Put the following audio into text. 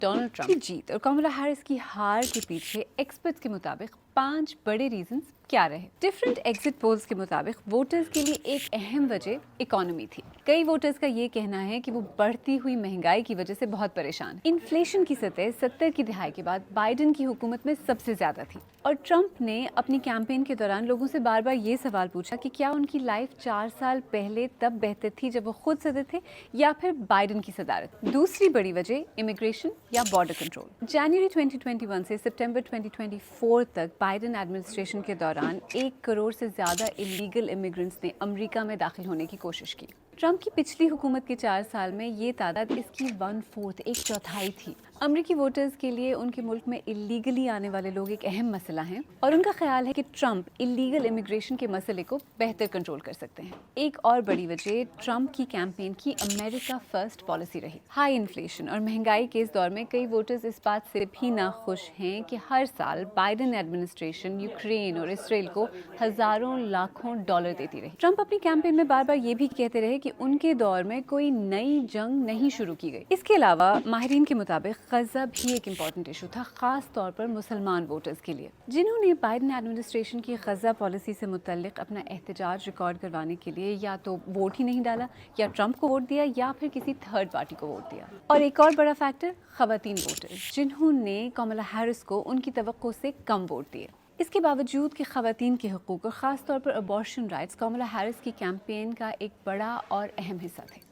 Donald Trump की जीत और कमला Harris की हार के पीछे एक्सपर्ट्स के मुताबिक 5 बड़े रीजंस क्या रहे। डिफरेंट एग्जिट पोल्स के मुताबिक वोटर्स के लिए एक अहम वजह इकोनॉमी थी। कई वोटर्स का ये कहना है कि वो बढ़ती हुई महंगाई की वजह से बहुत परेशान हैं। इन्फ्लेशन की सतह 70 की दहाई के बाद बाइडेन की हुकूमत में सबसे ज्यादा थी और ट्रंप ने अपनी कैंपेन के दौरान लोगों से बार बार ये सवाल पूछा कि क्या उनकी लाइफ 4 साल पहले तब बेहतर थी जब वो खुद सदर थे या फिर बाइडेन की सदारत। दूसरी बड़ी वजह इमिग्रेशन या बॉर्डर कंट्रोल। जनवरी 2021 से सितंबर 2024 तक बाइडेन एडमिनिस्ट्रेशन के दौरान 1 करोड़ से ज्यादा इलीगल इमिग्रेंट्स ने अमेरिका में दाखिल होने की कोशिश की। ट्रंप की पिछली हुकूमत के 4 साल में ये तादाद इसकी 1/4 एक चौथाई थी। अमेरिकी वोटर्स के लिए उनके मुल्क में इलीगली आने वाले लोग एक अहम मसला हैं और उनका ख्याल है कि ट्रंप इलीगल इमिग्रेशन के मसले को बेहतर कंट्रोल कर सकते हैं। एक और बड़ी वजह ट्रंप की कैंपेन की अमेरिका फर्स्ट पॉलिसी रही। हाई इन्फ्लेशन और महंगाई के इस दौर में कई वोटर्स इस बात से भी नाखुश हैं कि हर साल बाइडेन एडमिनिस्ट्रेशन यूक्रेन और इसराइल को हजारों लाखों डॉलर देती रही। ट्रंप अपनी कैंपेन में बार बार ये भी कहते रहे कि उनके दौर में कोई नई जंग नहीं शुरू की गई। इसके अलावा माहिरीन के मुताबिक गजा भी एक इम्पॉर्टेंट इशू था, खास तौर पर मुसलमान वोटर्स के लिए, जिन्होंने बाइडेन एडमिनिस्ट्रेशन की गजा पॉलिसी से मुतल्लिक अपना एहतजाज रिकॉर्ड करवाने के लिए या तो वोट ही नहीं डाला या ट्रंप को वोट दिया या फिर किसी थर्ड पार्टी को वोट दिया। और एक और बड़ा फैक्टर खवातीन वोटर्स, जिन्होंने कमला हैरिस को उनकी तवक्को से कम वोट दिए। इसके बावजूद कि खवातीन के हकूक़ और ख़ास तौर पर अबॉर्शन राइट्स कमला हैरिस की कैंपेन का एक बड़ा और अहम हिस्सा थे।